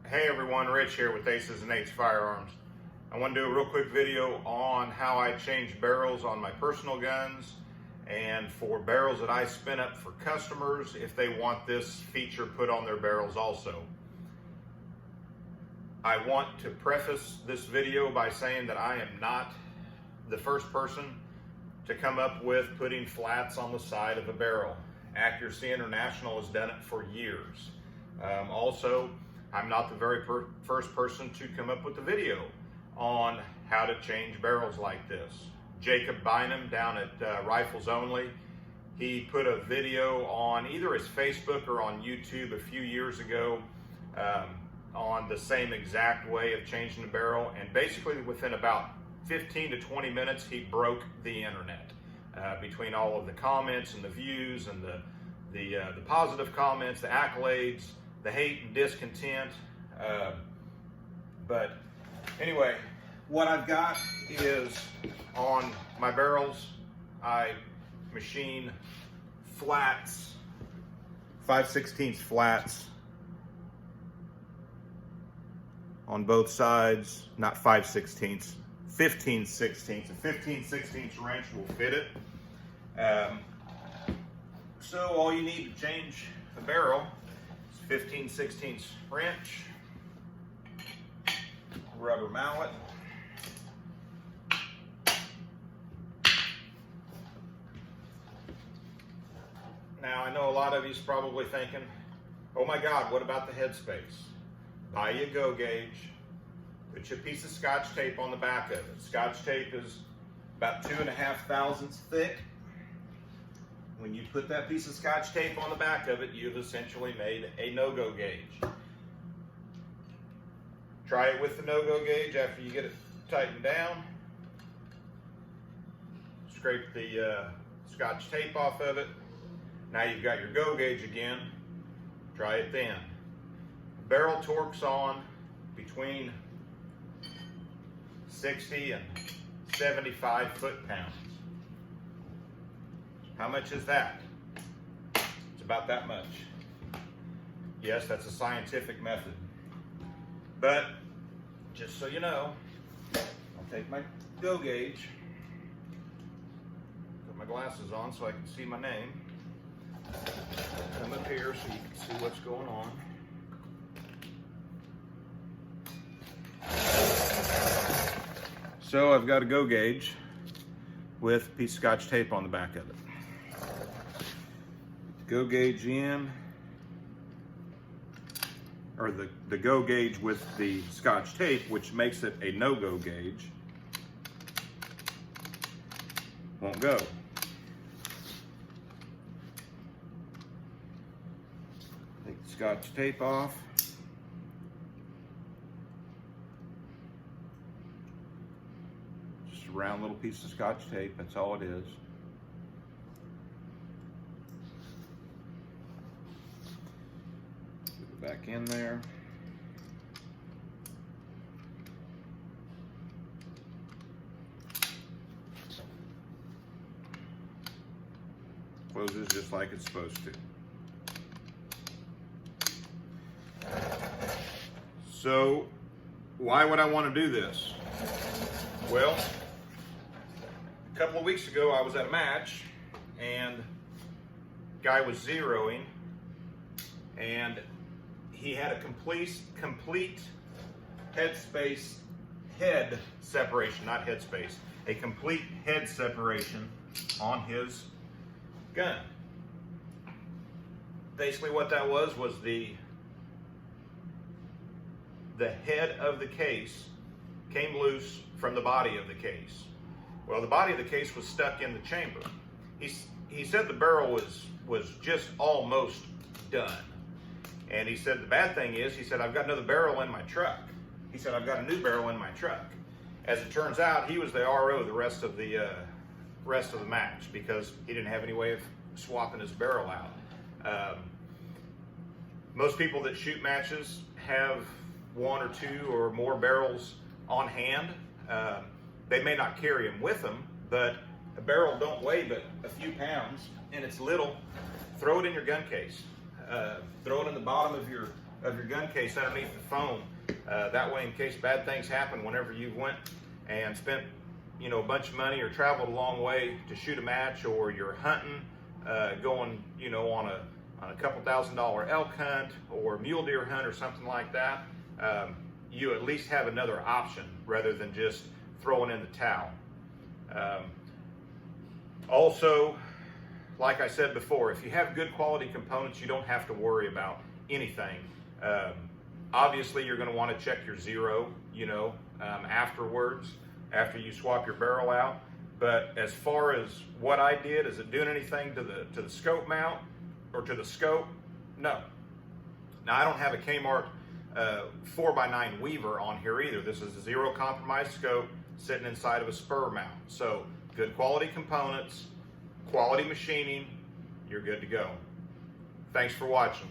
Hey everyone, Rich here with Aces and Eights Firearms. I want to do a real quick video on how I change barrels on my personal guns and for barrels that I spin up for customers if they want this feature put on their barrels also. I want to preface this video by saying that I am not the first person to come up with putting flats on the side of a barrel. Accuracy International has done it for years. Also, I'm not the very first person to come up with a video on how to change barrels like this. Jacob Bynum down at Rifles Only, he put a video on either his Facebook or on YouTube a few years ago on the same exact way of changing the barrel, and basically within about 15 to 20 minutes he broke the internet between all of the comments and the views and the positive comments, the accolades, the hate and discontent. But anyway, what I've got is on my barrels, I machine flats, 5/16 flats on both sides, not 5/16, 15/16. A 15/16 wrench will fit it. So all you need to change the barrel is 15/16 wrench, rubber mallet, now I know a lot of you's probably thinking, oh my God, what about the Headspace? Buy you a go gauge, put you a piece of Scotch tape on the back of it. Scotch tape is about 2.5 thousandths thick. When you put that piece of Scotch tape on the back of it, you've essentially made a no-go gauge. Try it with the no-go gauge after you get it tightened down. Scrape the Scotch tape off of it. Now you've got your go gauge again. Try it then. Barrel torque's on between 60 and 75 foot-pounds. How much is that? It's about that much. Yes, that's a scientific method. But just so you know, I'll take my go gauge, put my glasses on so I can see my name. Come up here so you can see what's going on. So I've got a go gauge with a piece of Scotch tape on the back of it. Go gauge in, or the go gauge with the Scotch tape, which makes it a no-go gauge, won't go. Take the Scotch tape off. Just a round little piece of Scotch tape, that's all it is. Back in there. Closes just like it's supposed to. So why would I want to do this? Well, a couple of weeks ago I was at a match and guy was zeroing, and he had a complete Headspace head separation, not Headspace, a complete head separation on his gun. Basically what that was the head of the case came loose from the body of the case. Well, the body of the case was stuck in the chamber. He said the barrel was just almost done. And he said the bad thing is, he said, I've got another barrel in my truck. He said, I've got a new barrel in my truck. As it turns out, he was the RO the rest of the match because he didn't have any way of swapping his barrel out. Most people that shoot matches have one or two or more barrels on hand. They may not carry them with them, but a barrel don't weigh but a few pounds and it's little. Throw it in your gun case. Throw it in the bottom of your of your gun case underneath the foam. That way, in case bad things happen, whenever you went and spent, a bunch of money or traveled a long way to shoot a match, or you're hunting, going, on a couple $1,000 elk hunt or mule deer hunt or something like that, you at least have another option rather than just throwing in the towel. Also, like I said before, if you have good quality components, you don't have to worry about anything. Obviously, you're going to want to check your zero, afterwards, after you swap your barrel out. But as far as what I did, is it doing anything to the scope mount or to the scope? No. Now, I don't have a Kmart 4x9 Weaver on here either. This is a zero compromise scope sitting inside of a spur mount. So good quality components, quality machining, you're good to go. Thanks for watching.